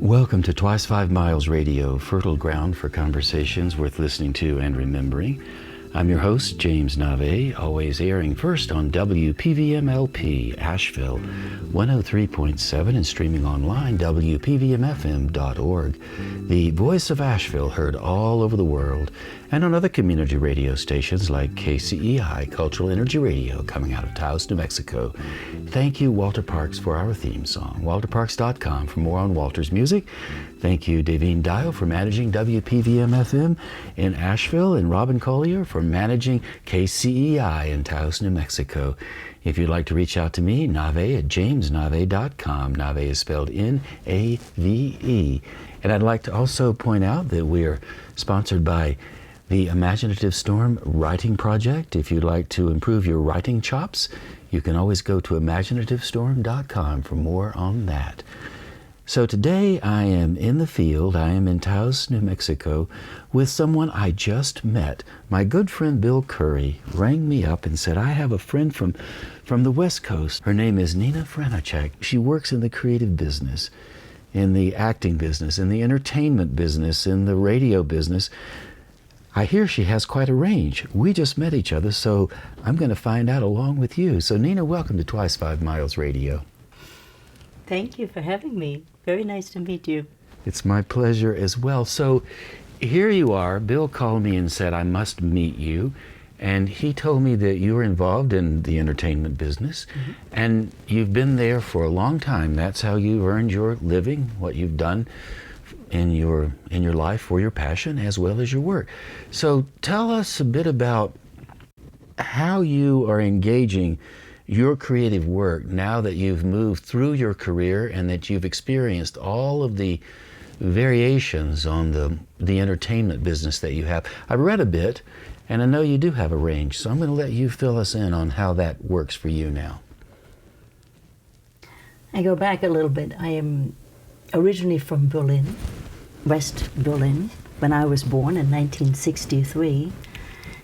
Welcome to Twice 5 Miles Radio, fertile ground for conversations worth listening to and remembering. I'm your host, James Navé, always airing first on WPVM-LP, Asheville, 103.7, and streaming online, WPVMFM.org. The voice of Asheville heard all over the world, and on other community radio stations like KCEI, Cultural Energy Radio, coming out of Taos, New Mexico. Thank you, Walter Parks, for our theme song. WalterParks.com for more on Walter's music. Thank you, Davine Dial, for managing WPVM-FM in Asheville, and Robin Collier for managing KCEI in Taos, New Mexico. If you'd like to reach out to me, Navé at jamesnave.com. Navé is spelled N-A-V-E. And I'd like to also point out that we are sponsored by the Imaginative Storm Writing Project. If you'd like to improve your writing chops, you can always go to imaginativestorm.com for more on that. So today I am in the field. I am in Taos, New Mexico, with someone I just met. My good friend Bill Curry rang me up and said, I have a friend from the West Coast. Her name is Nina Franoszek. She works in the creative business, in the acting business, in the entertainment business, in the radio business. I hear she has quite a range. We just met each other, so I'm going to find out along with you. So Nina, welcome to Twice 5 Miles Radio. Thank you for having me. Very nice to meet you. It's my pleasure as well. So here you are. Bill called me and said, I must meet you. And he told me that you were involved in the entertainment business, and you've been there for a long time. That's how you've earned your living, what you've done in your life for your passion as well as your work. So tell us a bit about how you are engaging your creative work now that you've moved through your career and that you've experienced all of the variations on the entertainment business that you have. I read a bit, and I know you do have a range, so I'm going to let you fill us in on how that works for you now. I go back a little bit. I am originally from Berlin, West Berlin. When I was born in 1963,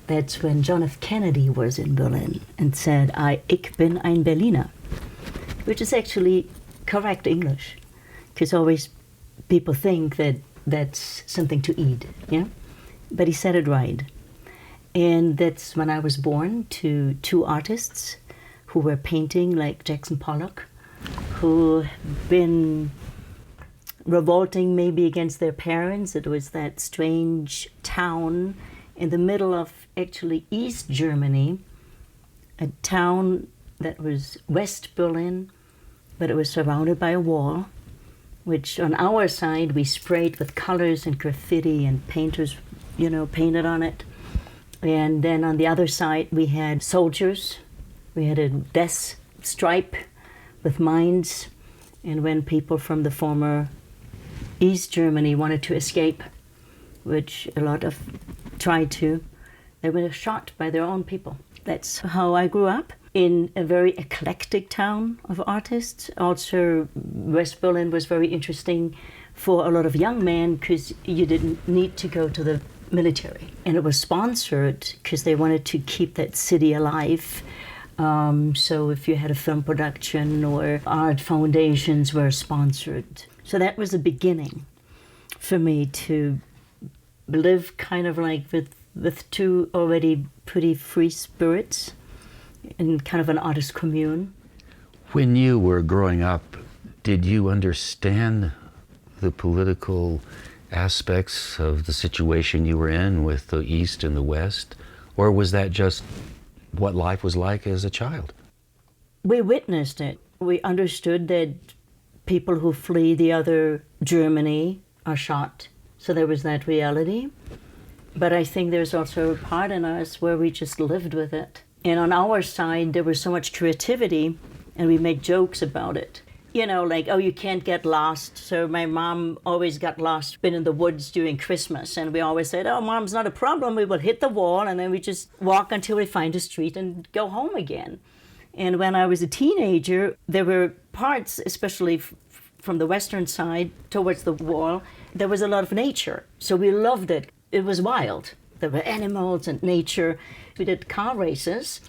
that's when John F. Kennedy was in Berlin and said, Ich bin ein Berliner, which is actually correct English, because always people think that that's something to eat, yeah? But he said it right. And that's when I was born to two artists who were painting, like Jackson Pollock, who been revolting maybe against their parents. It was that strange town in the middle of actually East Germany, a town that was West Berlin, but it was surrounded by a wall, which on our side we sprayed with colors and graffiti, and painters, painted on it. And then on the other side we had soldiers. We had a death stripe with mines, and when people from the former East Germany wanted to escape, which a lot of tried to, they were shot by their own people. That's how I grew up, in a very eclectic town of artists. Also, West Berlin was very interesting for a lot of young men because you didn't need to go to the military. And it was sponsored because they wanted to keep that city alive. So if you had a film production or art foundations were sponsored. So that was the beginning for me to live kind of like with two already pretty free spirits in kind of an artist commune. When you were growing up, did you understand the political aspects of the situation you were in with the East and the West? Or was that just what life was like as a child? We witnessed it. We understood that people who flee the other Germany are shot. So there was that reality. But I think there's also a part in us where we just lived with it. And on our side, there was so much creativity, and we make jokes about it. Like, oh, you can't get lost. So my mom always got lost, been in the woods during Christmas. And we always said, oh, Mom's not a problem. We will hit the wall, and then we just walk until we find a street and go home again. And when I was a teenager, there were parts, especially from the western side towards the wall, there was a lot of nature. So we loved it. It was wild. There were animals and nature. We did car races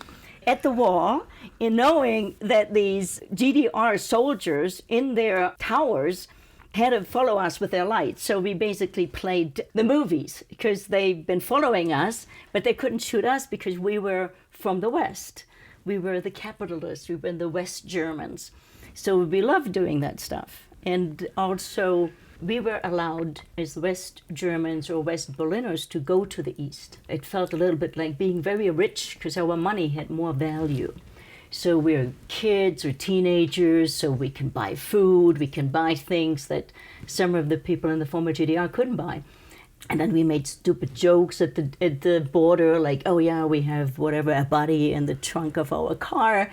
at the wall, in knowing that these GDR soldiers in their towers had to follow us with their lights. So we basically played the movies because they've been following us, but they couldn't shoot us because we were from the West. We were the capitalists. We were the West Germans. So we loved doing that stuff. And also, we were allowed as West Germans or West Berliners to go to the East. It felt a little bit like being very rich because our money had more value. So we're kids or teenagers, so we can buy food, we can buy things that some of the people in the former GDR couldn't buy. And then we made stupid jokes at the border, like, oh yeah, we have whatever, a body in the trunk of our car.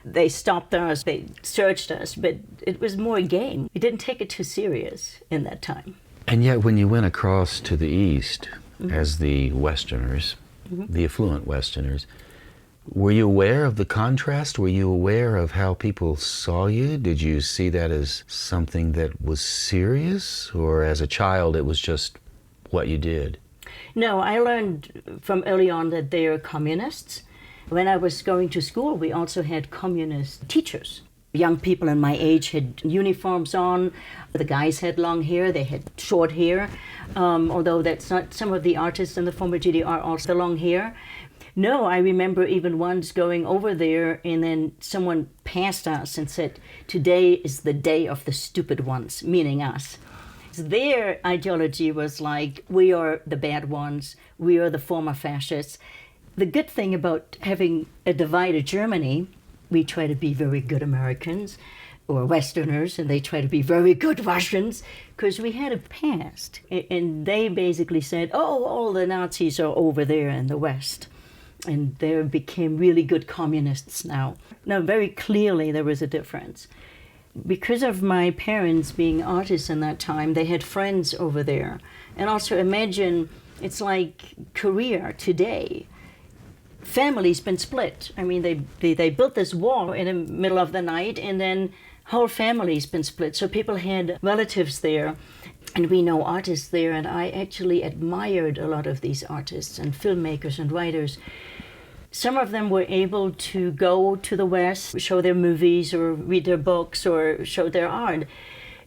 They stopped us, they searched us, but it was more a game. We didn't take it too serious in that time. And yet when you went across to the East as the Westerners, the affluent Westerners, were you aware of the contrast? Were you aware of how people saw you? Did you see that as something that was serious? Or as a child, it was just what you did? No, I learned from early on that they are communists. When I was going to school, we also had communist teachers. Young people in my age had uniforms on. The guys had long hair, they had short hair. Although that's not, some of the artists in the former GDR also long hair. No, I remember even once going over there and then someone passed us and said, today is the day of the stupid ones, meaning us. Their ideology was like, we are the bad ones, we are the former fascists. The good thing about having a divided Germany, we try to be very good Americans or Westerners, and they try to be very good Russians, because we had a past. And they basically said, oh, all the Nazis are over there in the West. And they became really good communists now. Now, very clearly there was a difference. Because of my parents being artists in that time, they had friends over there. And also imagine, it's like Korea today. Family's been split. I mean, they built this wall in the middle of the night, and then whole family's been split. So people had relatives there, and we know artists there, and I actually admired a lot of these artists and filmmakers and writers. Some of them were able to go to the West, show their movies or read their books or show their art.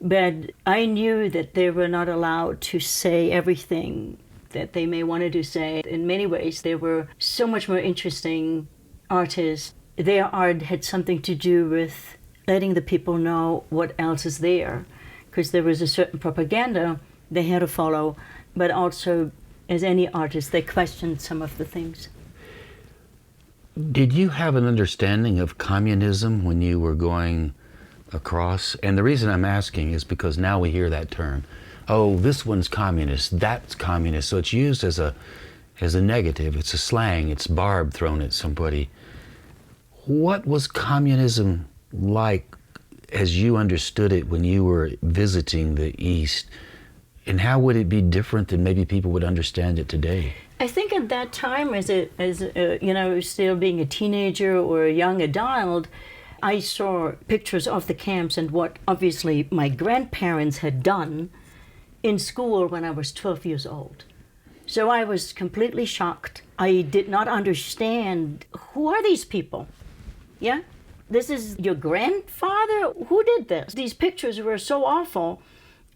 But I knew that they were not allowed to say everything that they may wanted to say. In many ways, they were so much more interesting artists. Their art had something to do with letting the people know what else is there, because there was a certain propaganda they had to follow, but also, as any artist, they questioned some of the things. Did you have an understanding of communism when you were going across? And the reason I'm asking is because now we hear that term. Oh, this one's communist, that's communist. So it's used as a negative, it's a slang, it's barb thrown at somebody. What was communism like as you understood it when you were visiting the East? And how would it be different than maybe people would understand it today? I think at that time, as still being a teenager or a young adult, I saw pictures of the camps and what obviously my grandparents had done in school when I was 12 years old. So I was completely shocked. I did not understand, who are these people? Yeah? This is your grandfather? Who did this? These pictures were so awful.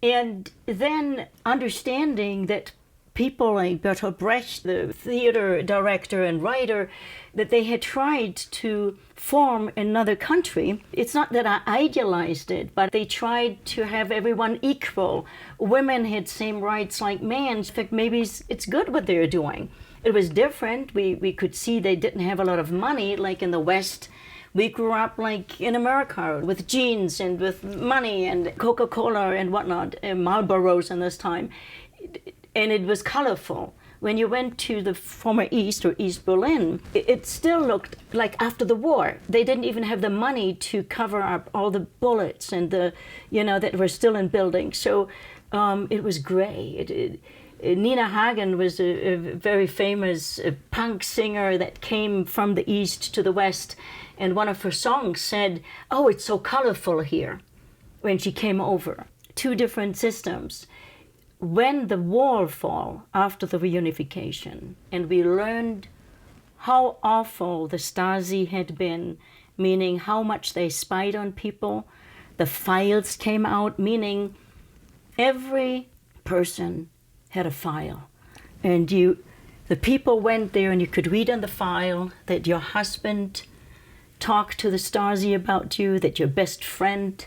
And then understanding that people like Bertolt Brecht, the theater director and writer, that they had tried to form another country. It's not that I idealized it, but they tried to have everyone equal. Women had same rights like men. In fact, maybe it's good what they're doing. It was different. We could see they didn't have a lot of money, like in the West. We grew up like in America with jeans and with money and Coca-Cola and whatnot, and Marlboros in this time. And it was colorful. When you went to the former East or East Berlin, it still looked like after the war. They didn't even have the money to cover up all the bullets and that were still in buildings. So it was gray. Nina Hagen was a very famous punk singer that came from the East to the West. And one of her songs said, "Oh, it's so colorful here," when she came over. Two different systems. When the wall fell after the reunification, and we learned how awful the Stasi had been, meaning how much they spied on people, the files came out, meaning Every person had a file. And the people went there and you could read in the file that your husband talked to the Stasi about you, that your best friend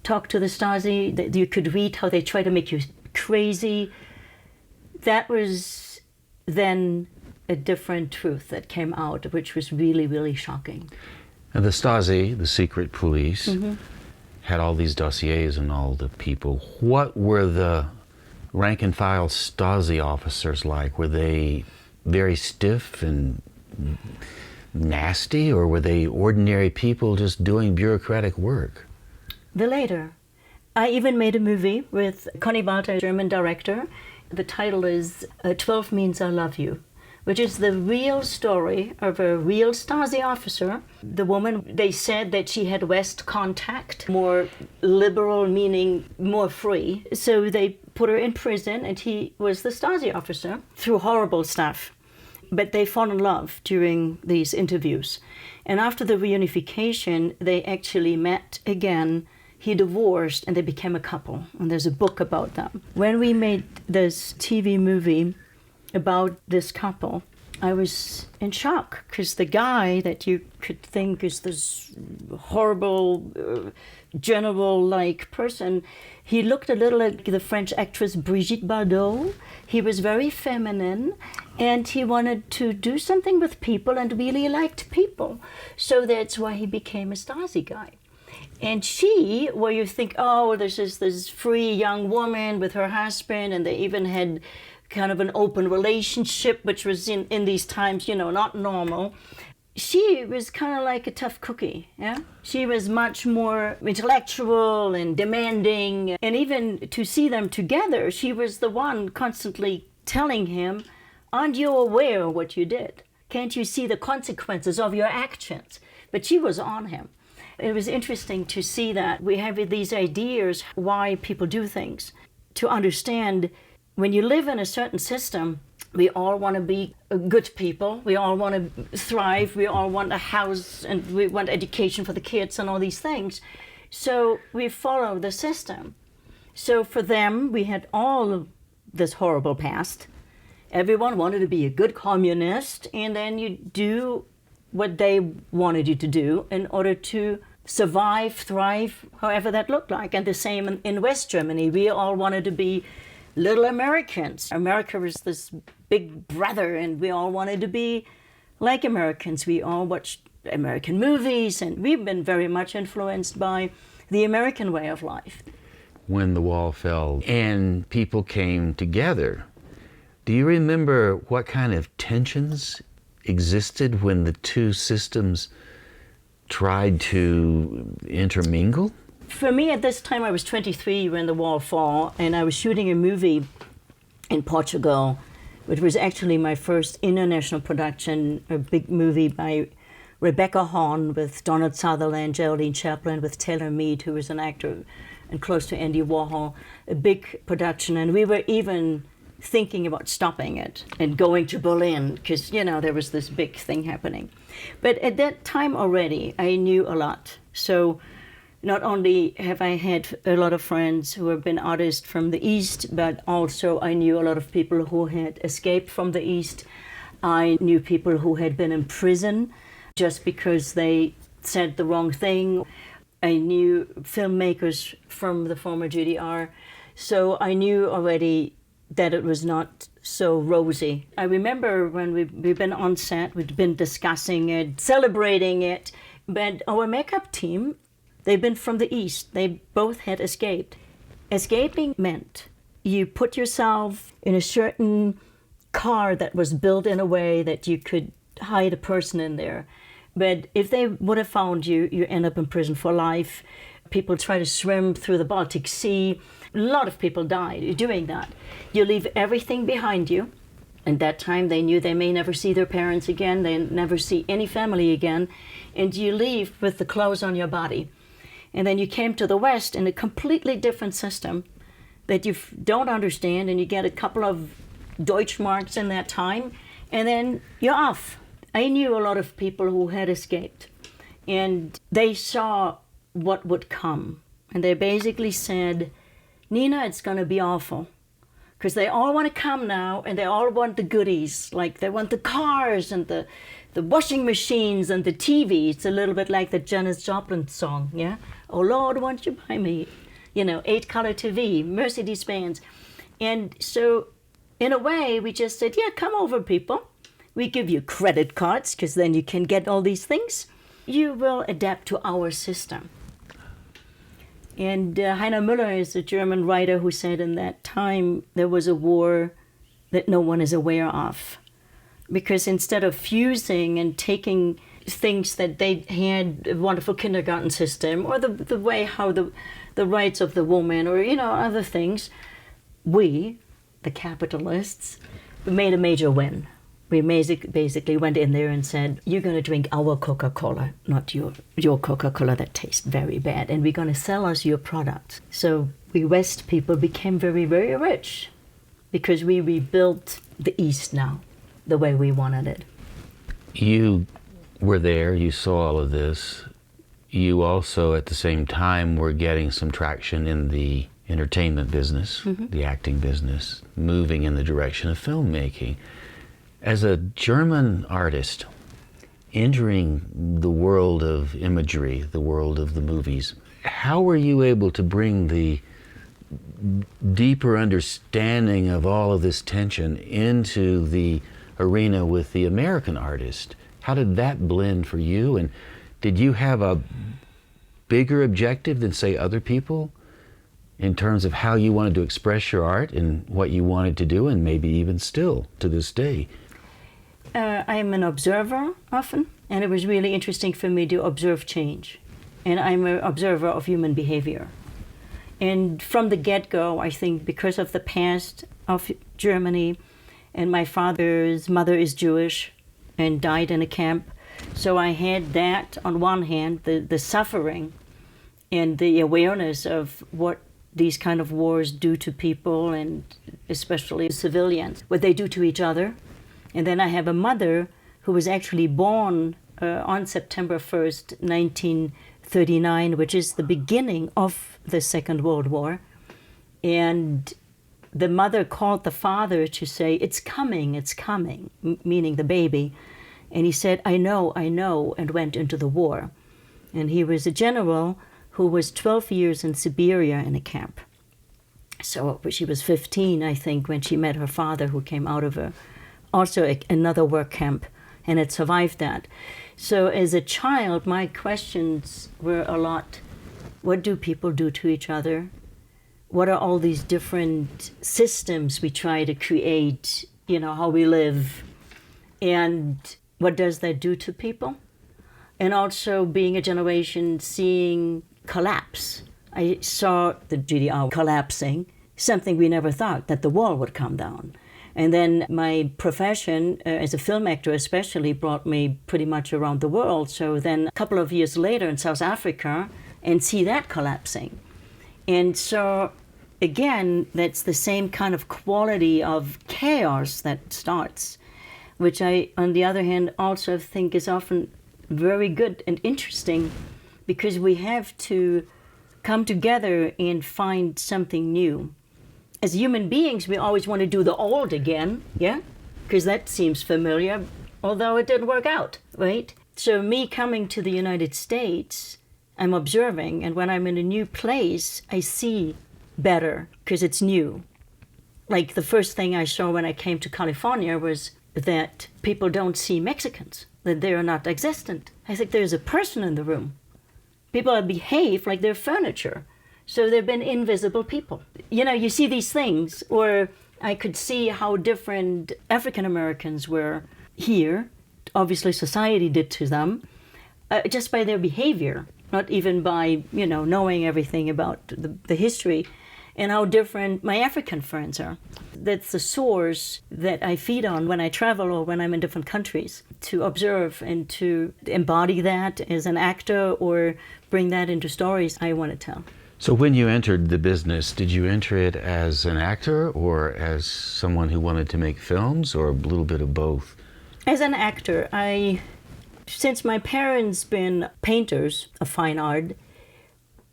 talked to the Stasi, that you could read how they try to make you crazy. That was then a different truth that came out, which was really, really shocking. And the Stasi, the secret police, had all these dossiers on all the people. What were the rank and file Stasi officers like? Were they very stiff and nasty, or were they ordinary people just doing bureaucratic work? The latter. I even made a movie with Conny Walter, a German director. The title is 12 Means I Love You, which is the real story of a real Stasi officer. The woman, they said that she had West contact, more liberal, meaning more free. So they put her in prison, and he was the Stasi officer through horrible stuff. But they fall in love during these interviews. And after the reunification, they actually met again. He divorced, and they became a couple. And there's a book about them. When we made this TV movie about this couple, I was in shock, because the guy that you could think is this horrible, general-like person, he looked a little like the French actress Brigitte Bardot. He was very feminine, and he wanted to do something with people and really liked people. So that's why he became a Stasi guy. And she, where you think, oh, this is this free young woman with her husband, and they even had kind of an open relationship, which was in these times, not normal. She was kind of like a tough cookie, yeah? She was much more intellectual and demanding. And even to see them together, she was the one constantly telling him, aren't you aware of what you did? Can't you see the consequences of your actions? But she was on him. It was interesting to see that we have these ideas why people do things. To understand, when you live in a certain system, we all want to be good people. We all want to thrive. We all want a house, and we want education for the kids and all these things. So we follow the system. So for them, we had all this horrible past. Everyone wanted to be a good communist, and then you do what they wanted you to do in order to survive, thrive, however that looked like. And the same in West Germany. We all wanted to be little Americans. America was this big brother, and we all wanted to be like Americans. We all watched American movies, and we've been very much influenced by the American way of life. When the wall fell and people came together, do you remember what kind of tensions existed when the two systems tried to intermingle? For me, at this time, I was 23 when the wall fell, and I was shooting a movie in Portugal, which was actually my first international production, a big movie by Rebecca Horn with Donald Sutherland, Geraldine Chaplin, with Taylor Mead, who was an actor and close to Andy Warhol, a big production. And we were even thinking about stopping it and going to Berlin, because, there was this big thing happening. But at that time already, I knew a lot. So not only have I had a lot of friends who have been artists from the East, but also I knew a lot of people who had escaped from the East. I knew people who had been in prison just because they said the wrong thing. I knew filmmakers from the former GDR. So I knew already that it was not so rosy. I remember when we've been on set, we'd been discussing it, celebrating it, but our makeup team, they've been from the East. They both had escaped. Escaping meant you put yourself in a certain car that was built in a way that you could hide a person in there. But if they would have found you, you end up in prison for life. People try to swim through the Baltic Sea. A lot of people died doing that. You leave everything behind you. At that time, they knew they may never see their parents again. They never see any family again. And you leave with the clothes on your body. And then you came to the West in a completely different system that you don't understand, and you get a couple of Deutschmarks in that time, and then you're off. I knew a lot of people who had escaped, and they saw what would come. And they basically said, Nina, it's going to be awful. Because they all want to come now, and they all want the goodies. Like they want the cars and the washing machines and the TV. It's a little bit like the Janis Joplin song, yeah? Oh, Lord, won't you buy me, 8-color TV, Mercedes-Benz. And so, in a way, we just said, yeah, come over, people. We give you credit cards, because then you can get all these things. You will adapt to our system. And Heiner Müller is a German writer who said in that time there was a war that no one is aware of. Because instead of fusing and taking things that they had, a wonderful kindergarten system, or the way how the rights of the woman, or other things, we, the capitalists, made a major win. We basically went in there and said, you're going to drink our Coca-Cola, not your Coca-Cola that tastes very bad, and we're going to sell us your product. So we West people became very, very rich because we rebuilt the East now the way we wanted it. You were there, you saw all of this. You also, at the same time, were getting some traction in the entertainment business, the acting business, moving in the direction of filmmaking. As a German artist, entering the world of imagery, the world of the movies, how were you able to bring the deeper understanding of all of this tension into the arena with the American artist? How did that blend for you? And did you have a bigger objective than, say, other people in terms of how you wanted to express your art and what you wanted to do, and maybe even still to this day? I'm an observer often, and it was really interesting for me to observe change. And I'm an observer of human behavior. And from the get-go, I think because of the past of Germany, and my father's mother is Jewish and died in a camp, so I had that on one hand, the suffering and the awareness of what these kind of wars do to people, and especially civilians, what they do to each other. And then I have a mother who was actually born on September 1st, 1939, which is the beginning of the Second World War. And the mother called the father to say, it's coming, meaning the baby. And he said, I know, and went into the war. And he was a general who was 12 years in Siberia in a camp. So she was 15, I think, when she met her father, who came out of another work camp, and had survived that. So as a child, my questions were a lot, what do people do to each other? What are all these different systems we try to create, how we live? And what does that do to people? And also being a generation seeing collapse. I saw the GDR collapsing, something we never thought, that the wall would come down. And then my profession as a film actor especially brought me pretty much around the world. So then a couple of years later in South Africa, and see that collapsing. And so again, that's the same kind of quality of chaos that starts, which I, on the other hand, also think is often very good and interesting, because we have to come together and find something new. As human beings, we always want to do the old again, yeah? Because that seems familiar, although it didn't work out, right? So me coming to the United States, I'm observing, and when I'm in a new place, I see better, because it's new. Like the first thing I saw when I came to California was that people don't see Mexicans, that they are not existent. I think there's a person in the room. People behave like they're furniture. So they've been invisible people. You see these things, or I could see how different African Americans were here. Obviously society did to them, just by their behavior, not even by, knowing everything about the history, and how different my African friends are. That's the source that I feed on when I travel or when I'm in different countries, to observe and to embody that as an actor or bring that into stories I want to tell. So when you entered the business, did you enter it as an actor or as someone who wanted to make films, or a little bit of both? As an actor, since my parents been painters of fine art,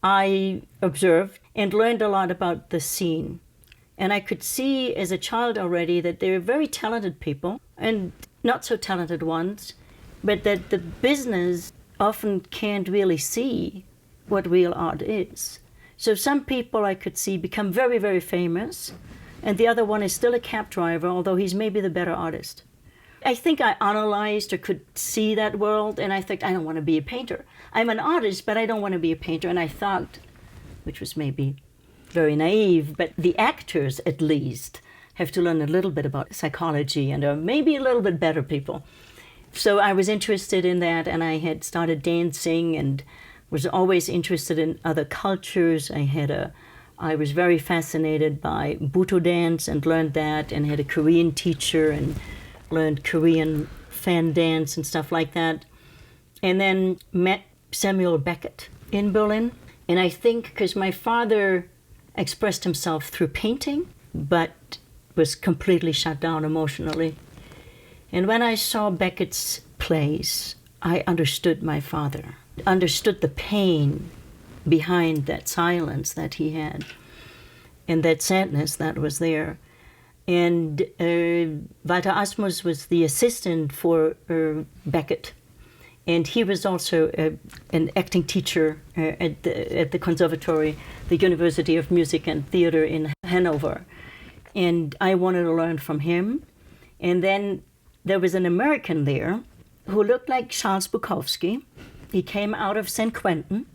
I observed and learned a lot about the scene. And I could see as a child already that there are very talented people and not so talented ones, but that the business often can't really see what real art is. So some people I could see become very, very famous, and the other one is still a cab driver, although he's maybe the better artist. I think I analyzed or could see that world, and I thought, I don't want to be a painter. I'm an artist, but I don't want to be a painter. And I thought, which was maybe very naive, but the actors at least have to learn a little bit about psychology and are maybe a little bit better people. So I was interested in that, and I had started dancing and was always interested in other cultures. I was very fascinated by Buto dance and learned that, and had a Korean teacher and learned Korean fan dance and stuff like that. And then met Samuel Beckett in Berlin. And I think because my father expressed himself through painting, but was completely shut down emotionally. And when I saw Beckett's plays, I understood my father, understood the pain behind that silence that he had and that sadness that was there. And Walter Asmus was the assistant for Beckett. And he was also an acting teacher at the conservatory, the University of Music and Theater in Hanover. And I wanted to learn from him. And then there was an American there who looked like Charles Bukowski. He came out of St. Quentin,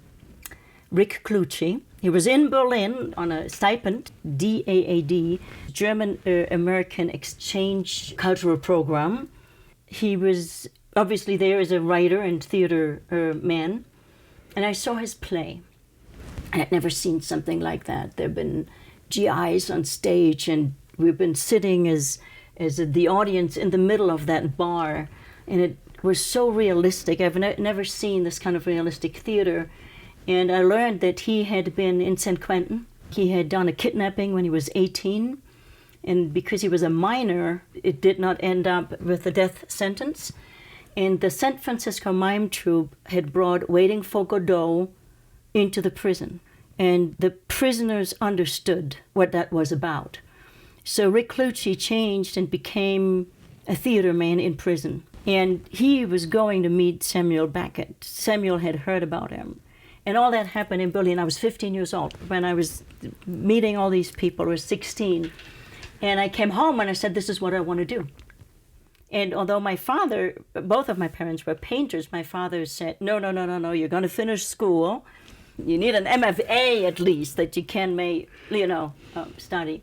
Rick Clucci. He was in Berlin on a stipend, DAAD, German-American Exchange Cultural Program. He was obviously there as a writer and theater man, and I saw his play. I had never seen something like that. There have been GIs on stage, and we've been sitting as the audience in the middle of that bar, and it was so realistic. I've never seen this kind of realistic theater. And I learned that he had been in St. Quentin. He had done a kidnapping when he was 18. And because he was a minor, it did not end up with a death sentence. And the San Francisco Mime Troupe had brought Waiting for Godot into the prison. And the prisoners understood what that was about. So Rick Clucci changed and became a theater man in prison. And he was going to meet Samuel Beckett. Samuel had heard about him. And all that happened in Berlin. I was 15 years old when I was meeting all these people. I was 16. And I came home and I said, this is what I want to do. And although my father, both of my parents were painters, my father said, no, you're going to finish school. You need an MFA at least that you can study.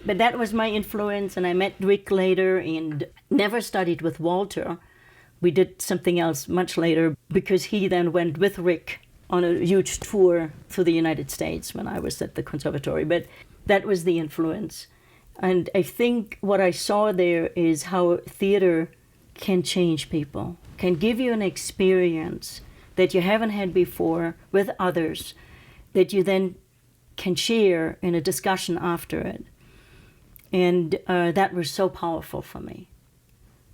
But that was my influence, and I met Rick later and never studied with Walter. We did something else much later because he then went with Rick on a huge tour through the United States when I was at the conservatory. But that was the influence. And I think what I saw there is how theater can change people, can give you an experience that you haven't had before with others, that you then can share in a discussion after it. And that was so powerful for me.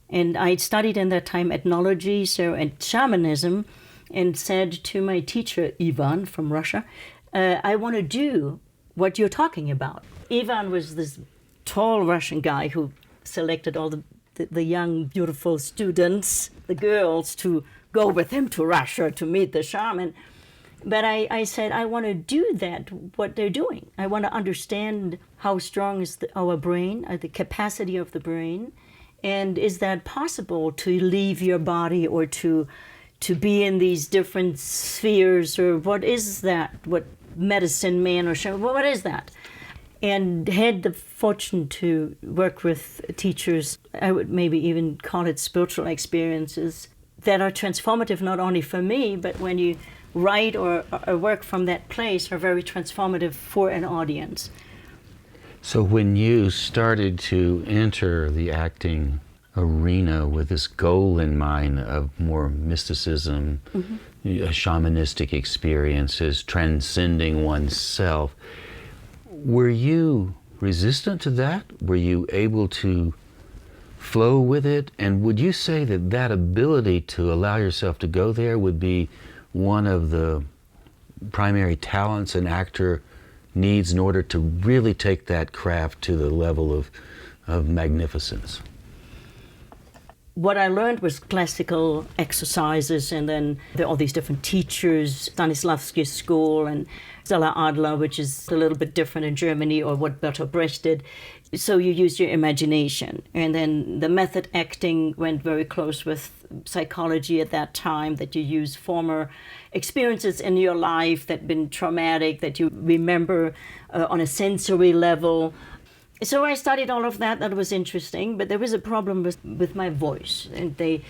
And I studied in that time ethnology, and shamanism, and said to my teacher, Ivan from Russia, I want to do what you're talking about. Ivan was this tall Russian guy who selected all the young, beautiful students, the girls, to go with him to Russia to meet the shaman. But I said, I want to do that, what they're doing. I want to understand how strong is our brain, the capacity of the brain, and is that possible to leave your body or to be in these different spheres, or what is that? What medicine man or shaman, what is that? And had the fortune to work with teachers, I would maybe even call it spiritual experiences, that are transformative not only for me, but when you write or work from that place, are very transformative for an audience. So when you started to enter the acting arena with this goal in mind of more mysticism, shamanistic experiences, transcending oneself, were you resistant to that? Were you able to flow with it? And would you say that ability to allow yourself to go there would be one of the primary talents an actor needs in order to really take that craft to the level of magnificence? What I learned was classical exercises, and then there are all these different teachers, Stanislavski school and Stella Adler, which is a little bit different in Germany, or what Bertolt Brecht did. So you use your imagination. And then the method acting went very close with psychology at that time, that you use former experiences in your life that have been traumatic, that you remember on a sensory level. So I studied all of that. That was interesting, but there was a problem with my voice. And they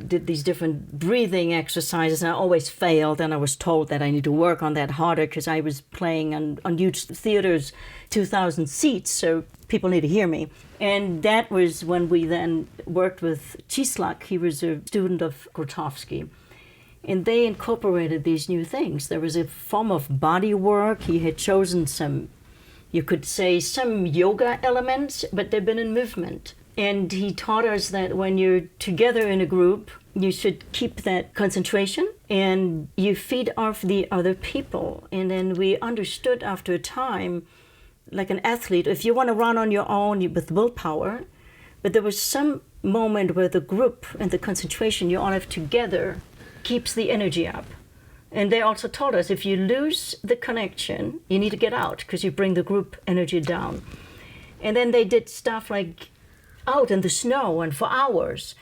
did these different breathing exercises, and I always failed, and I was told that I need to work on that harder because I was playing on huge theaters, 2,000 seats, so people need to hear me. And that was when we then worked with Cieslak. He was a student of Grotowski. And they incorporated these new things. There was a form of body work. He had chosen some, you could say, some yoga elements, but they've been in movement. And he taught us that when you're together in a group, you should keep that concentration and you feed off the other people. And then we understood after a time, like an athlete, if you want to run on your own with willpower, but there was some moment where the group and the concentration you all have together keeps the energy up. And they also told us, if you lose the connection, you need to get out because you bring the group energy down. And then they did stuff like out in the snow and for hours.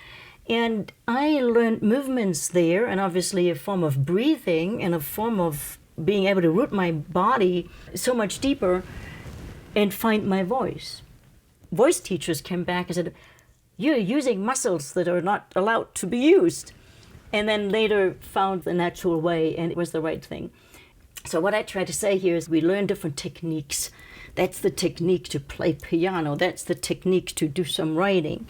And I learned movements there, and obviously a form of breathing and a form of being able to root my body so much deeper and find my voice. Voice teachers came back and said, you're using muscles that are not allowed to be used. And then later found the natural way, and it was the right thing. So what I try to say here is we learn different techniques. That's the technique to play piano. That's the technique to do some writing.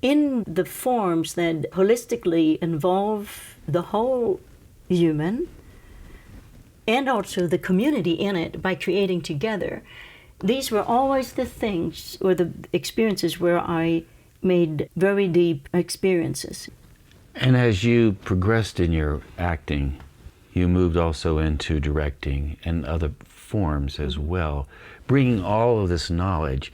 In the forms that holistically involve the whole human and also the community in it by creating together, these were always the things or the experiences where I made very deep experiences. And as you progressed in your acting, you moved also into directing and other forms as well, bringing all of this knowledge.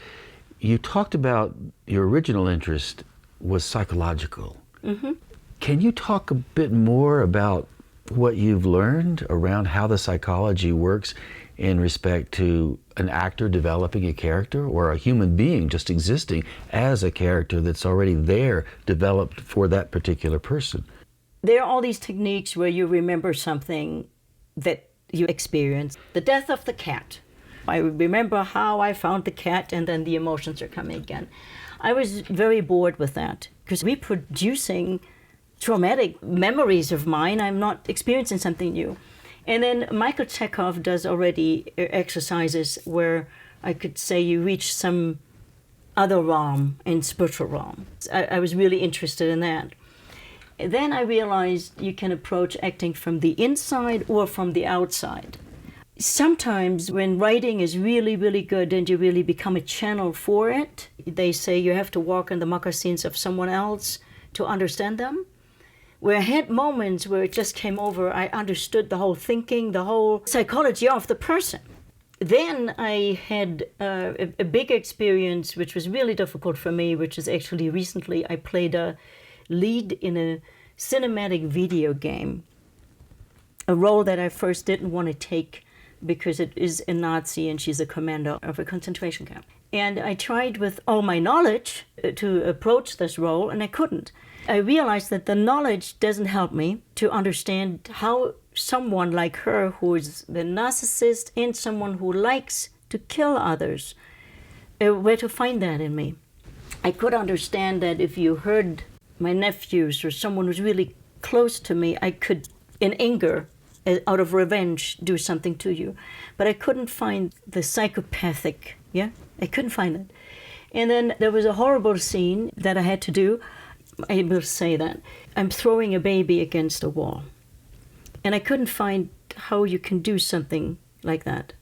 You talked about your original interest was psychological. Mm-hmm. Can you talk a bit more about what you've learned around how the psychology works in respect to an actor developing a character or a human being just existing as a character that's already there, developed for that particular person? There are all these techniques where you remember something that you experienced. The death of the cat. I remember how I found the cat, and then the emotions are coming again. I was very bored with that because reproducing traumatic memories of mine, I'm not experiencing something new. And then Michael Chekhov does already exercises where I could say you reach some other realm and spiritual realm. I was really interested in that. Then I realized you can approach acting from the inside or from the outside. Sometimes when writing is really, really good and you really become a channel for it, they say you have to walk in the moccasins of someone else to understand them. Where I had moments where it just came over, I understood the whole thinking, the whole psychology of the person. Then I had a big experience, which was really difficult for me, which is actually recently I played a lead in a cinematic video game, a role that I first didn't want to take because it is a Nazi and she's a commander of a concentration camp. And I tried with all my knowledge to approach this role, and I couldn't. I realized that the knowledge doesn't help me to understand how someone like her, who is the narcissist and someone who likes to kill others, where to find that in me. I could understand that if you heard my nephews or someone who's really close to me, I could, in anger, out of revenge, do something to you. But I couldn't find the psychopathic, I couldn't find it. And then there was a horrible scene that I had to do. I will say that. I'm throwing a baby against a wall. And I couldn't find how you can do something like that.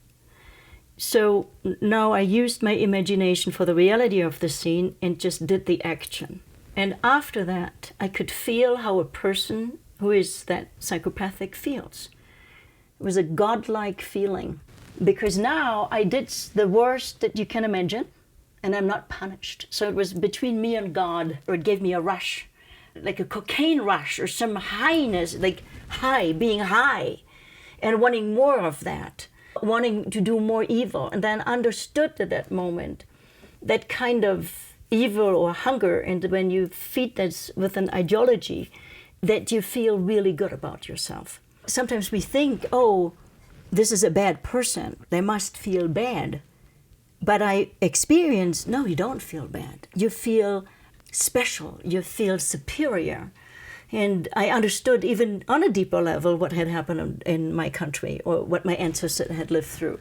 So now I used my imagination for the reality of the scene and just did the action. And after that, I could feel how a person who is that psychopathic feels. It was a godlike feeling, because now I did the worst that you can imagine, and I'm not punished. So it was between me and God, or it gave me a rush, like a cocaine rush or some highness, like being high, and wanting more of that, wanting to do more evil. And then understood at that moment that kind of evil or hunger, and when you feed this with an ideology, that you feel really good about yourself. Sometimes we think, oh, this is a bad person, they must feel bad. But I experienced, no, you don't feel bad. You feel special, you feel superior. And I understood even on a deeper level what had happened in my country, or what my ancestors had lived through.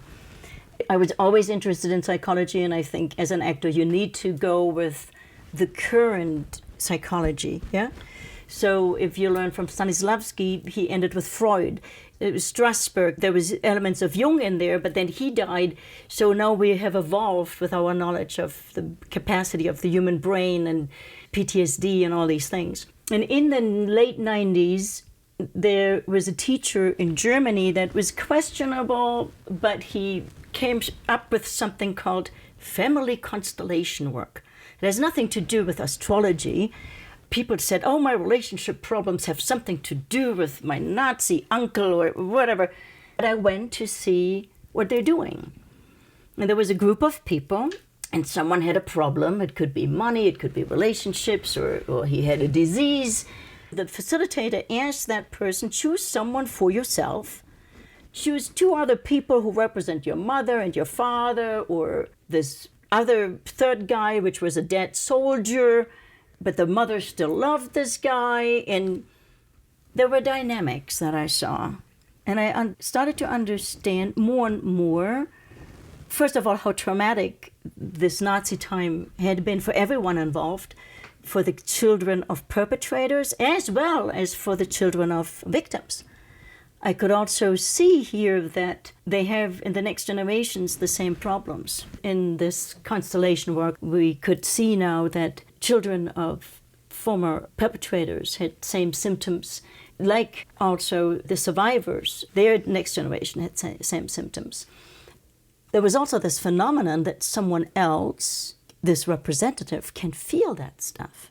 I was always interested in psychology, and I think as an actor you need to go with the current psychology, yeah? So if you learn from Stanislavski, he ended with Freud. It was Strasberg, there was elements of Jung in there, but then he died. So now we have evolved with our knowledge of the capacity of the human brain and PTSD and all these things. And in the late 90s, there was a teacher in Germany that was questionable, but he came up with something called family constellation work. It has nothing to do with astrology. People said, oh, my relationship problems have something to do with my Nazi uncle or whatever. But I went to see what they're doing. And there was a group of people, and someone had a problem. It could be money, it could be relationships, or he had a disease. The facilitator asked that person, choose someone for yourself. Choose 2 other people who represent your mother and your father, or this other third guy, which was a dead soldier, but the mother still loved this guy. And there were dynamics that I saw. And I started to understand more and more, first of all, how traumatic this Nazi time had been for everyone involved, for the children of perpetrators, as well as for the children of victims. I could also see here that they have, in the next generations, the same problems. In this constellation work, we could see now that children of former perpetrators had same symptoms, like also the survivors. Their next generation had same symptoms. There was also this phenomenon that someone else, this representative, can feel that stuff,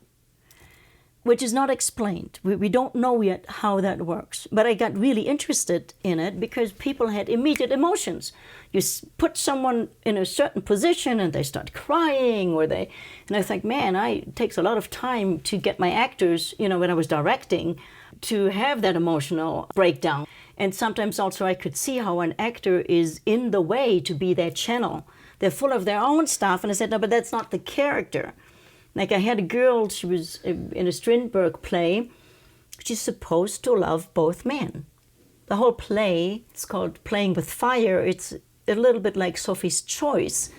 which is not explained. We don't know yet how that works. But I got really interested in it because people had immediate emotions. You put someone in a certain position and they start crying, and I think, man, it takes a lot of time to get my actors, when I was directing, to have that emotional breakdown. And sometimes also I could see how an actor is in the way to be their channel. They're full of their own stuff, and I said, no, but that's not the character. Like I had a girl, she was in a Strindberg play. She's supposed to love both men. The whole play, it's called Playing with Fire. It's a little bit like Sophie's Choice.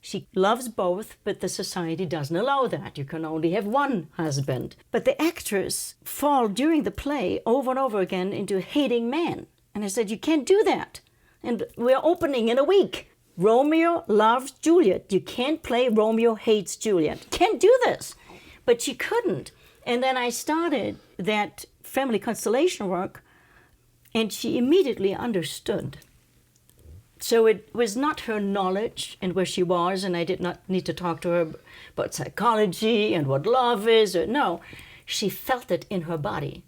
She loves both, but the society doesn't allow that. You can only have one husband. But the actors fall during the play over and over again into hating men. And I said, you can't do that. And we're opening in a week. Romeo loves Juliet. You can't play Romeo hates Juliet. Can't do this. But she couldn't. And then I started that family constellation work, and she immediately understood. So it was not her knowledge and where she was, and I did not need to talk to her about psychology and what love is. No, she felt it in her body.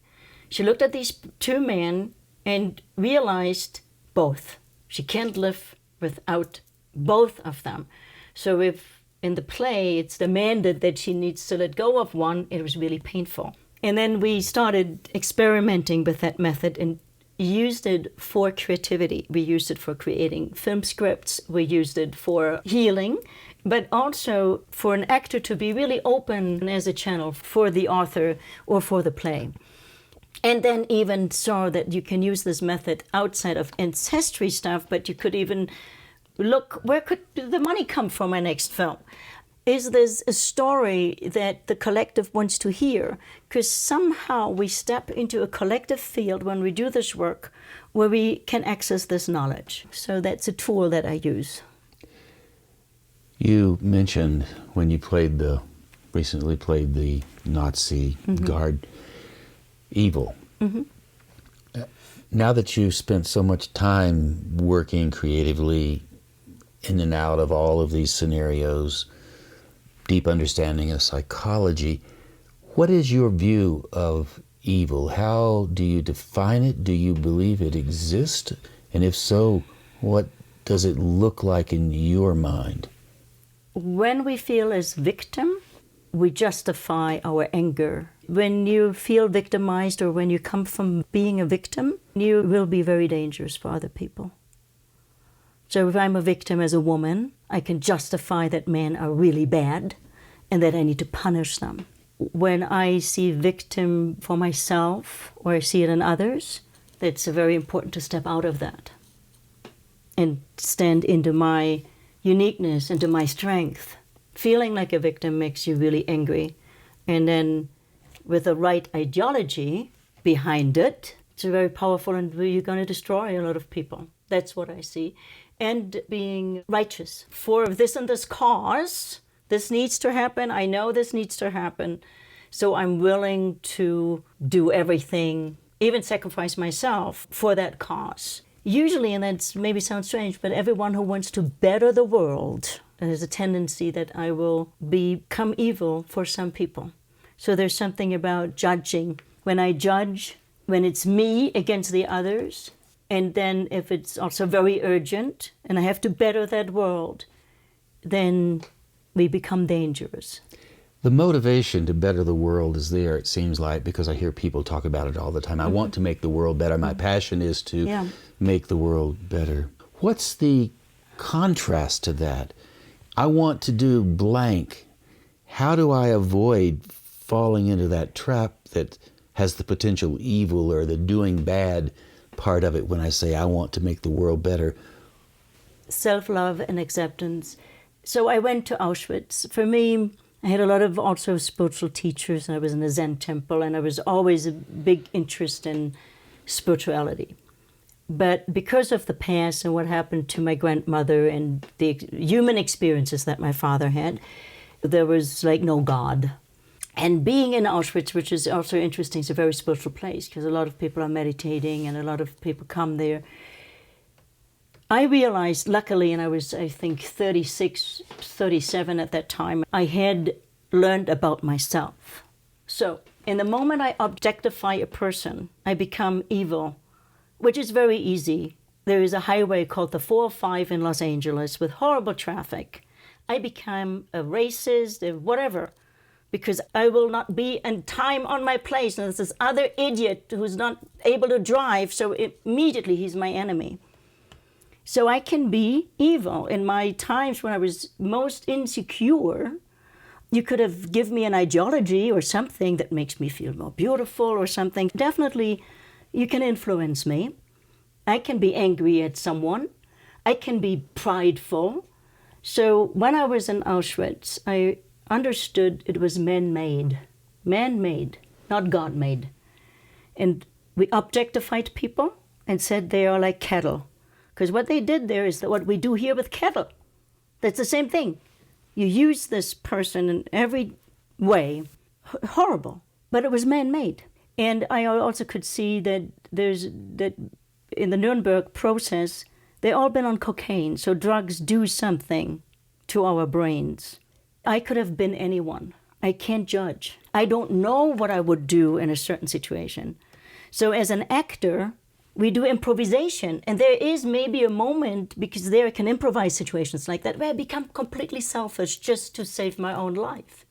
She looked at these 2 men and realized both. She can't live without both of them. So if in the play it's demanded that she needs to let go of one, it was really painful. And then we started experimenting with that method and used it for creativity. We used it for creating film scripts. We used it for healing, but also for an actor to be really open as a channel for the author or for the play. And then even saw that you can use this method outside of ancestry stuff, but you could even look, where could the money come from my next film? Is this a story that the collective wants to hear? Because somehow we step into a collective field when we do this work where we can access this knowledge. So that's a tool that I use. You mentioned when you recently played the Nazi guard evil. Now that you've spent so much time working creatively in and out of all of these scenarios, deep understanding of psychology, what is your view of evil? How do you define it? Do you believe it exists? And if so, what does it look like in your mind? When we feel as victim, we justify our anger. When you feel victimized or when you come from being a victim, you will be very dangerous for other people. So if I'm a victim as a woman, I can justify that men are really bad and that I need to punish them. When I see victim for myself or I see it in others, it's very important to step out of that and stand into my uniqueness, into my strength. Feeling like a victim makes you really angry. And then with the right ideology behind it, it's very powerful and you're going to destroy a lot of people. That's what I see. And being righteous for this and this cause. This needs to happen. I know this needs to happen. So I'm willing to do everything, even sacrifice myself for that cause. Usually, and that maybe sounds strange, but everyone who wants to better the world, there's a tendency that I will become evil for some people. So there's something about judging. When I judge, when it's me against the others, and then if it's also very urgent and I have to better that world, then we become dangerous. The motivation to better the world is there, it seems like, because I hear people talk about it all the time. I want to make the world better. My passion is to make the world better. What's the contrast to that? I want to do blank. How do I avoid falling into that trap that has the potential evil or the doing bad part of it when I say I want to make the world better? Self-love and acceptance. So I went to Auschwitz. For me, I had a lot of also spiritual teachers, and I was in a Zen temple, and I was always a big interest in spirituality. But because of the past and what happened to my grandmother and the human experiences that my father had, there was like no God. And being in Auschwitz, which is also interesting, it's a very spiritual place because a lot of people are meditating and a lot of people come there. I realized, luckily, and I was, I think, 36, 37 at that time, I had learned about myself. So in the moment I objectify a person, I become evil, which is very easy. There is a highway called the 405 in Los Angeles with horrible traffic. I become a racist, whatever, because I will not be in time on my place. And there's this other idiot who's not able to drive, so immediately he's my enemy. So I can be evil. In my times when I was most insecure, you could have given me an ideology or something that makes me feel more beautiful or something. Definitely, you can influence me. I can be angry at someone. I can be prideful. So when I was in Auschwitz, I understood it was man-made. Man-made, not God-made. And we objectified people and said they are like cattle. Because what they did there is that what we do here with cattle. That's the same thing. You use this person in every way. Horrible. But it was man-made. And I also could see that that in the Nuremberg process, they all been on cocaine. So drugs do something to our brains. I could have been anyone. I can't judge. I don't know what I would do in a certain situation. So as an actor, we do improvisation, and there is maybe a moment, because there I can improvise situations like that, where I become completely selfish just to save my own life.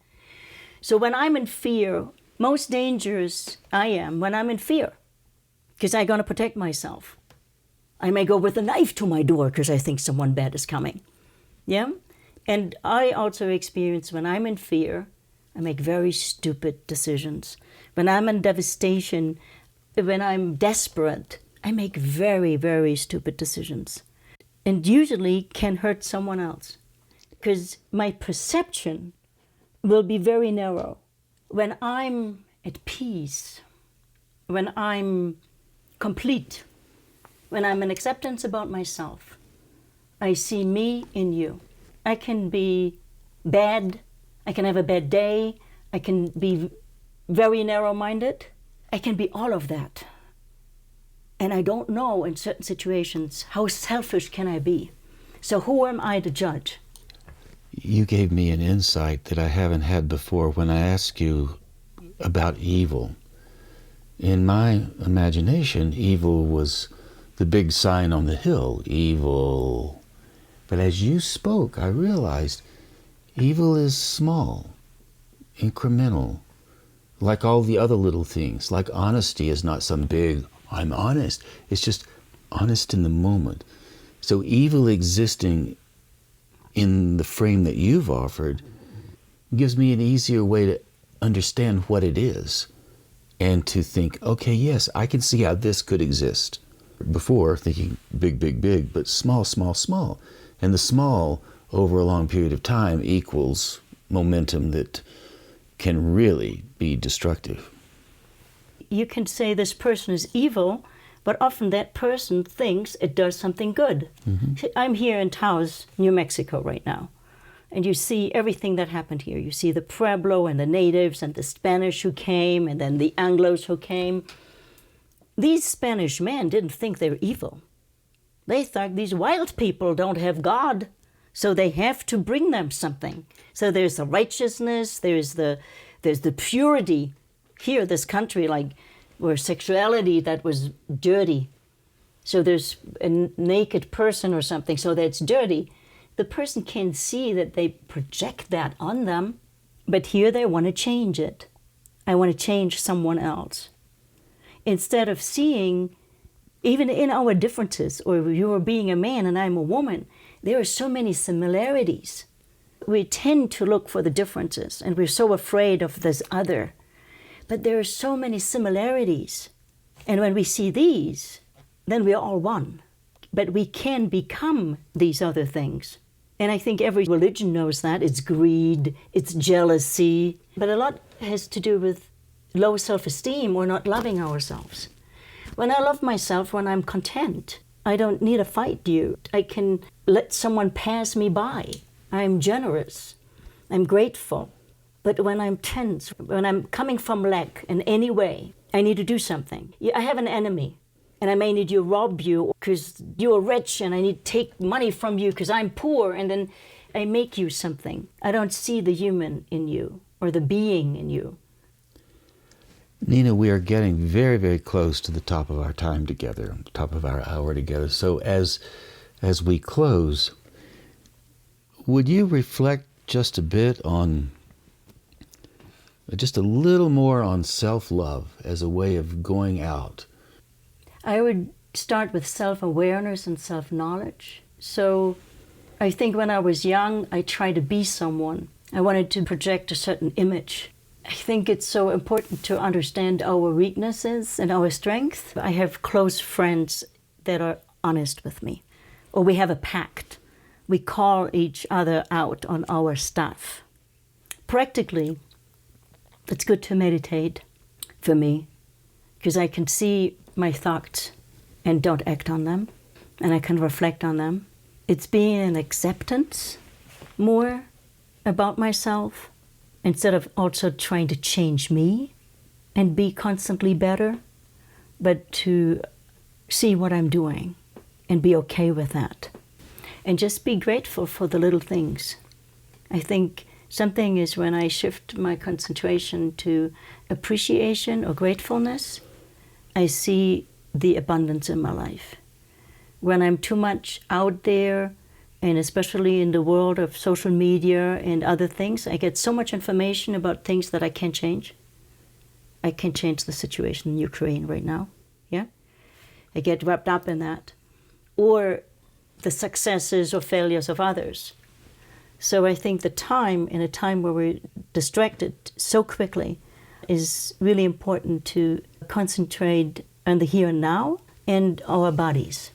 So when I'm in fear, most dangerous I am when I'm in fear, because I'm going to protect myself. I may go with a knife to my door because I think someone bad is coming. Yeah? And I also experience when I'm in fear, I make very stupid decisions. When I'm in devastation, when I'm desperate, I make very, very stupid decisions, and usually can hurt someone else because my perception will be very narrow. When I'm at peace, when I'm complete, when I'm in acceptance about myself, I see me in you. I can be bad, I can have a bad day, I can be very narrow-minded, I can be all of that. And I don't know in certain situations, how selfish can I be? So who am I to judge? You gave me an insight that I haven't had before when I asked you about evil. In my imagination, evil was the big sign on the hill, evil. But as you spoke, I realized evil is small, incremental, like all the other little things. Like honesty is not some big, I'm honest. It's just honest in the moment. So evil existing in the frame that you've offered gives me an easier way to understand what it is and to think, okay, yes, I can see how this could exist. Before thinking big, big, big, but small, small, small. And the small over a long period of time equals momentum that can really be destructive. You can say this person is evil, but often that person thinks it does something good. Mm-hmm. I'm here in Taos, New Mexico right now, and you see everything that happened here. You see the Pueblo and the natives and the Spanish who came and then the Anglos who came. These Spanish men didn't think they were evil. They thought these wild people don't have God, so they have to bring them something. So there's the righteousness, there's the purity. Here, this country, like, where sexuality that was dirty. So there's a naked person or something, so that's dirty. The person can see that they project that on them, but here they want to change it. I want to change someone else. Instead of seeing, even in our differences, or you are being a man and I'm a woman, there are so many similarities. We tend to look for the differences, and we're so afraid of this other. But there are so many similarities. And when we see these, then we're all one. But we can become these other things. And I think every religion knows that. It's greed, it's jealousy. But a lot has to do with low self-esteem or not loving ourselves. When I love myself, when I'm content, I don't need to fight you. I can let someone pass me by. I'm generous. I'm grateful. But when I'm tense, when I'm coming from lack in any way, I need to do something. I have an enemy, and I may need to rob you because you're rich, and I need to take money from you because I'm poor, and then I make you something. I don't see the human in you or the being in you. Nina, we are getting very, very close to the top of our time together, top of our hour together. So as we close, would you reflect just a bit on, just a little more on self-love as a way of going out? I would start with self-awareness and self-knowledge. So I think when I was young, I tried to be someone. I wanted to project a certain image. I think it's so important to understand our weaknesses and our strengths. I have close friends that are honest with me, or we have a pact. We call each other out on our stuff. Practically, it's good to meditate for me, because I can see my thoughts and don't act on them, and I can reflect on them. It's being an acceptance more about myself, instead of also trying to change me and be constantly better, but to see what I'm doing and be okay with that. And just be grateful for the little things. I think something is when I shift my concentration to appreciation or gratefulness, I see the abundance in my life. When I'm too much out there, and especially in the world of social media and other things, I get so much information about things that I can't change. I can't change the situation in Ukraine right now, yeah? I get wrapped up in that. Or the successes or failures of others. So I think the time, in a time where we're distracted so quickly, is really important to concentrate on the here and now and our bodies.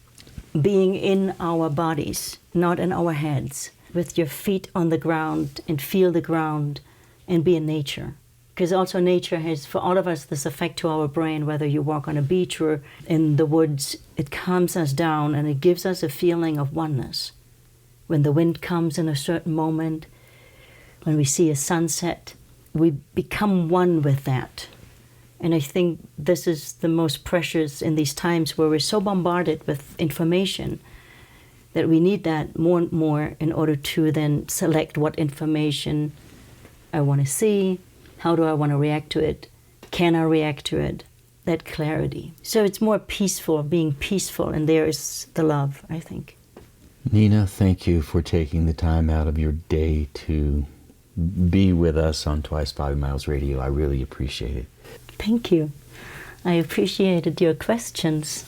Being in our bodies, not in our heads, with your feet on the ground and feel the ground and be in nature. Because also nature has, for all of us, this effect to our brain, whether you walk on a beach or in the woods, it calms us down and it gives us a feeling of oneness. When the wind comes in a certain moment, when we see a sunset, we become one with that. And I think this is the most precious in these times where we're so bombarded with information that we need that more and more in order to then select what information I want to see, how do I want to react to it, can I react to it, that clarity. So it's more peaceful, being peaceful, and there is the love, I think. Nina, thank you for taking the time out of your day to be with us on Twice 5 Miles Radio. I really appreciate it. Thank you. I appreciated your questions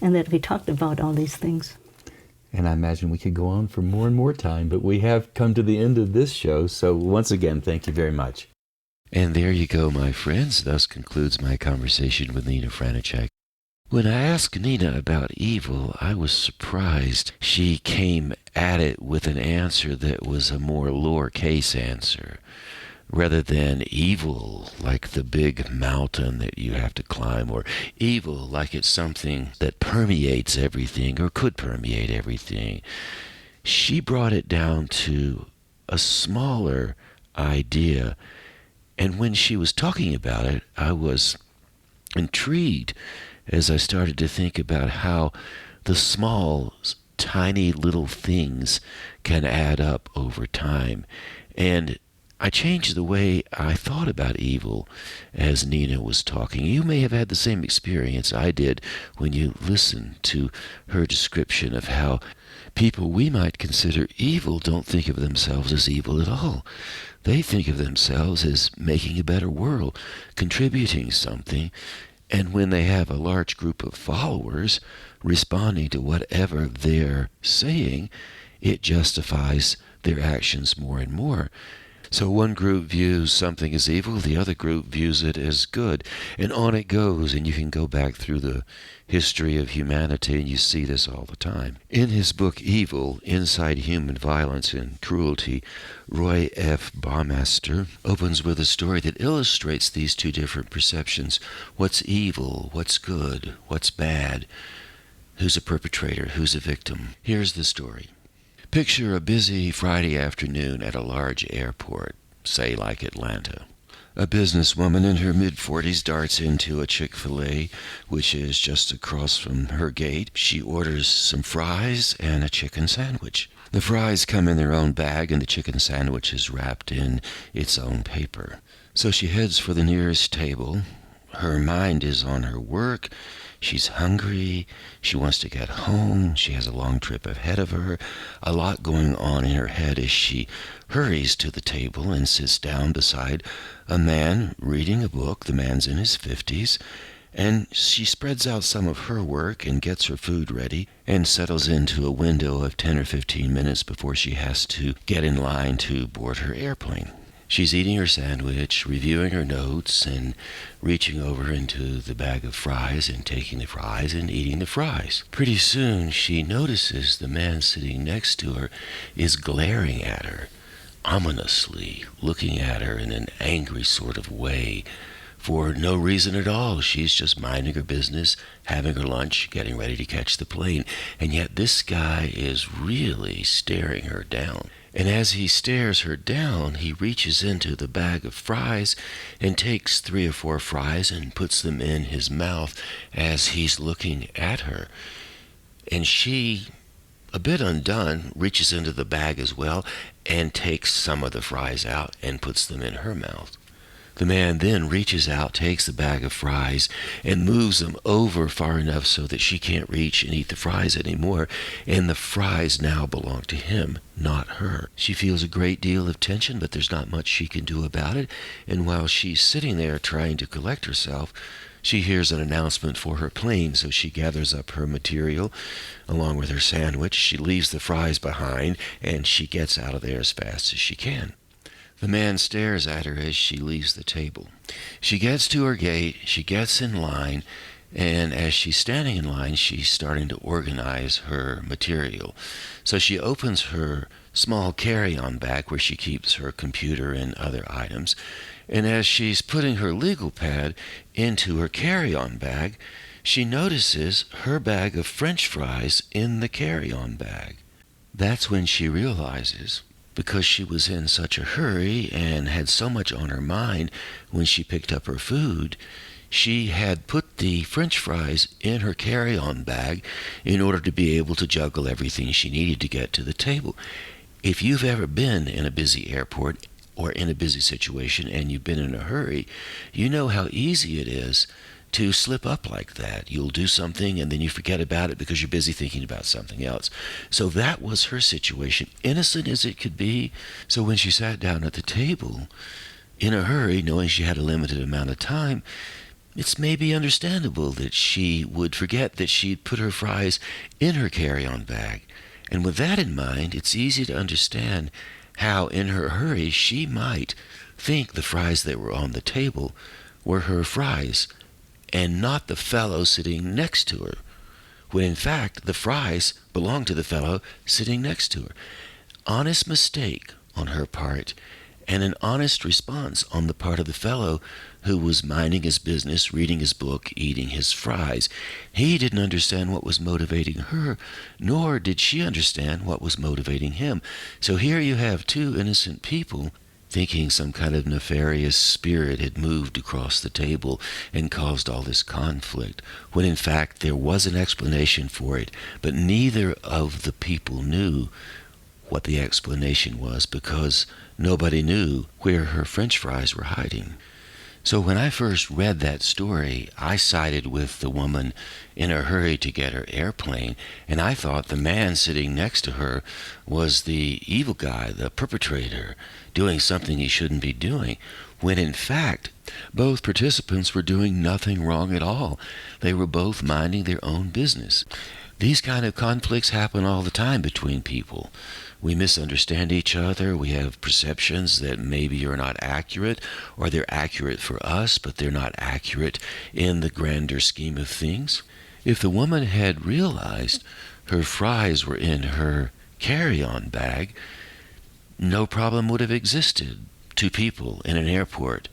and that we talked about all these things. And I imagine we could go on for more and more time, but we have come to the end of this show. So once again, thank you very much. And there you go, my friends. Thus concludes my conversation with Nina Franoszek. When I asked Nina about evil, I was surprised. She came at it with an answer that was a more lowercase answer, rather than evil like the big mountain that you have to climb, or evil like it's something that permeates everything or could permeate everything. She brought it down to a smaller idea, and when she was talking about it, I was intrigued as I started to think about how the small, tiny little things can add up over time. And I changed the way I thought about evil as Nina was talking. You may have had the same experience I did when you listened to her description of how people we might consider evil don't think of themselves as evil at all. They think of themselves as making a better world, contributing something, and when they have a large group of followers responding to whatever they're saying, it justifies their actions more and more. So one group views something as evil, the other group views it as good, and on it goes, and you can go back through the history of humanity and you see this all the time. In his book Evil, Inside Human Violence and Cruelty, Roy F. Baumeister opens with a story that illustrates these two different perceptions. What's evil? What's good? What's bad? Who's a perpetrator? Who's a victim? Here's the story. Picture a busy Friday afternoon at a large airport, say like Atlanta. A businesswoman in her mid-40s darts into a Chick-fil-A, which is just across from her gate. She orders some fries and a chicken sandwich. The fries come in their own bag, and the chicken sandwich is wrapped in its own paper. So she heads for the nearest table. Her mind is on her work. She's hungry. She wants to get home. She has a long trip ahead of her. A lot going on in her head as she hurries to the table and sits down beside a man reading a book. The man's in his 50s. And she spreads out some of her work and gets her food ready and settles into a window of 10 or 15 minutes before she has to get in line to board her airplane. She's eating her sandwich, reviewing her notes, and reaching over into the bag of fries and taking the fries and eating the fries. Pretty soon, she notices the man sitting next to her is glaring at her, ominously, looking at her in an angry sort of way, for no reason at all. She's just minding her business, having her lunch, getting ready to catch the plane, and yet this guy is really staring her down. And as he stares her down, he reaches into the bag of fries and takes 3 or 4 fries and puts them in his mouth as he's looking at her. And she, a bit undone, reaches into the bag as well and takes some of the fries out and puts them in her mouth. The man then reaches out, takes the bag of fries, and moves them over far enough so that she can't reach and eat the fries anymore, and the fries now belong to him, not her. She feels a great deal of tension, but there's not much she can do about it, and while she's sitting there trying to collect herself, she hears an announcement for her plane, so she gathers up her material along with her sandwich. She leaves the fries behind, and she gets out of there as fast as she can. The man stares at her as she leaves the table. She gets to her gate, she gets in line, and as she's standing in line, she's starting to organize her material. So she opens her small carry-on bag where she keeps her computer and other items, and as she's putting her legal pad into her carry-on bag, she notices her bag of French fries in the carry-on bag. That's when she realizes, because she was in such a hurry and had so much on her mind when she picked up her food, she had put the French fries in her carry-on bag in order to be able to juggle everything she needed to get to the table. If you've ever been in a busy airport or in a busy situation and you've been in a hurry, you know how easy it is to slip up like that. You'll do something and then you forget about it because you're busy thinking about something else. So that was her situation, innocent as it could be. So when she sat down at the table in a hurry, knowing she had a limited amount of time, it's maybe understandable that she would forget that she'd put her fries in her carry-on bag. And with that in mind, it's easy to understand how in her hurry she might think the fries that were on the table were her fries and not the fellow sitting next to her, when in fact the fries belonged to the fellow sitting next to her. Honest mistake on her part, and an honest response on the part of the fellow who was minding his business, reading his book, eating his fries. He didn't understand what was motivating her, nor did she understand what was motivating him. So here you have two innocent people thinking some kind of nefarious spirit had moved across the table and caused all this conflict, when in fact there was an explanation for it, but neither of the people knew what the explanation was because nobody knew where her French fries were hiding. So when I first read that story, I sided with the woman in a hurry to get her airplane, and I thought the man sitting next to her was the evil guy, the perpetrator, doing something he shouldn't be doing, when in fact both participants were doing nothing wrong at all. They were both minding their own business. These kind of conflicts happen all the time between people. We misunderstand each other. We have perceptions that maybe are not accurate, or they're accurate for us, but they're not accurate in the grander scheme of things. If the woman had realized her fries were in her carry-on bag, no problem would have existed. Two people in an airport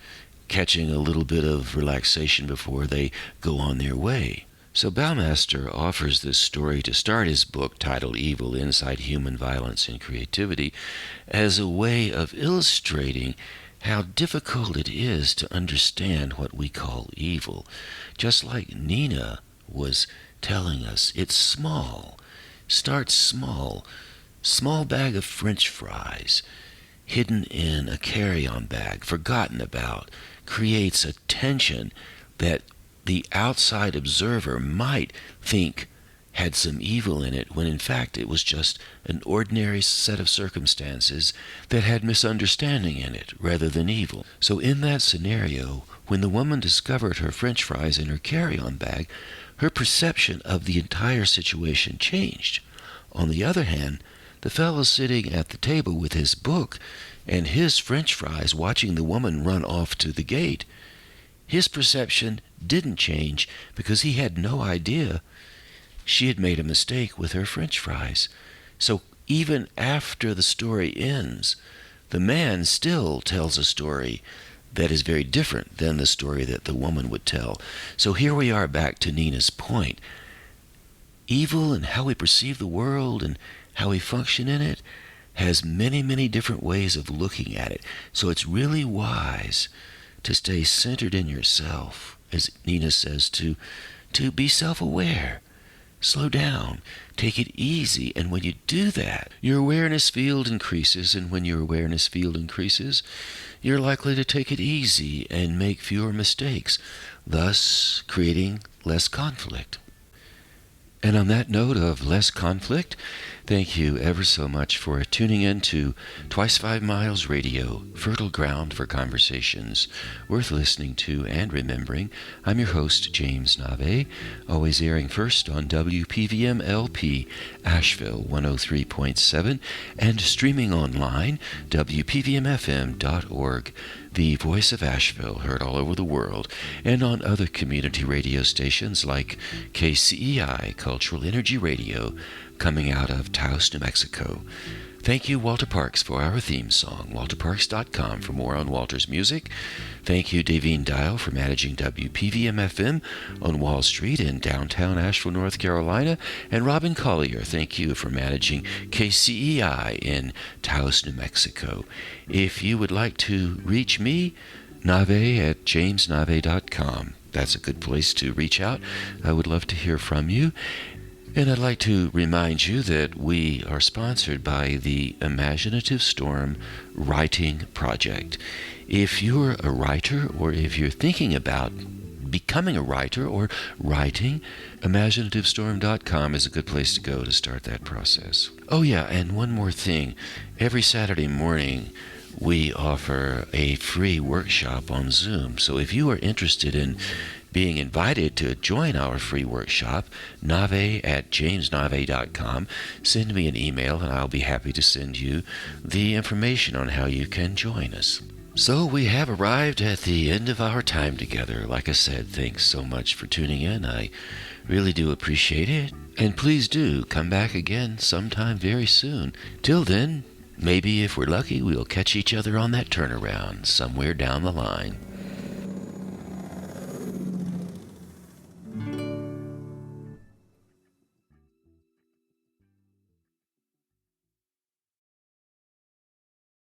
catching a little bit of relaxation before they go on their way. So Baumeister offers this story to start his book titled Evil: Inside Human Violence and Creativity as a way of illustrating how difficult it is to understand what we call evil. Just like Nina was telling us, it's small. Start small. Small bag of French fries hidden in a carry-on bag, forgotten about, creates a tension that the outside observer might think had some evil in it, when in fact it was just an ordinary set of circumstances that had misunderstanding in it rather than evil. So in that scenario, when the woman discovered her French fries in her carry-on bag, her perception of the entire situation changed. On the other hand, the fellow sitting at the table with his book and his French fries watching the woman run off to the gate, his perception didn't change because he had no idea she had made a mistake with her French fries. So even after the story ends, the man still tells a story that is very different than the story that the woman would tell. So here we are back to Nina's point. Evil and how we perceive the world and how we function in it has many, many different ways of looking at it. So it's really wise to stay centered in yourself, as Nina says, to be self-aware. Slow down, take it easy, and when you do that, your awareness field increases, and when your awareness field increases, you're likely to take it easy and make fewer mistakes, thus creating less conflict. And on that note of less conflict, thank you ever so much for tuning in to Twice 5 Miles Radio, fertile ground for conversations worth listening to and remembering. I'm your host, James Navé, always airing first on WPVM-LP Asheville 103.7 and streaming online, WPVMFM.org. The voice of Asheville, heard all over the world, and on other community radio stations like KCEI, Cultural Energy Radio, coming out of Taos, New Mexico. Thank you, Walter Parks, for our theme song, walterparks.com for more on Walter's music. Thank you, Davine Dial, for managing WPVM-FM on Wall Street in downtown Asheville, North Carolina. And Robin Collier, thank you for managing KCEI in Taos, New Mexico. If you would like to reach me, Navé at jamesnavé.com. that's a good place to reach out. I would love to hear from you. And I'd like to remind you that we are sponsored by the Imaginative Storm Writing Project. If you're a writer, or if you're thinking about becoming a writer or writing, imaginativestorm.com is a good place to go to start that process. Oh yeah, and one more thing. Every Saturday morning, we offer a free workshop on Zoom. So if you are interested in being invited to join our free workshop, Navé@jamesnavé.com, send me an email and I'll be happy to send you the information on how you can join us. So we have arrived at the end of our time together. Like I said, thanks so much for tuning in. I really do appreciate it. And please do come back again sometime very soon. Till then, maybe if we're lucky, we'll catch each other on that turnaround somewhere down the line.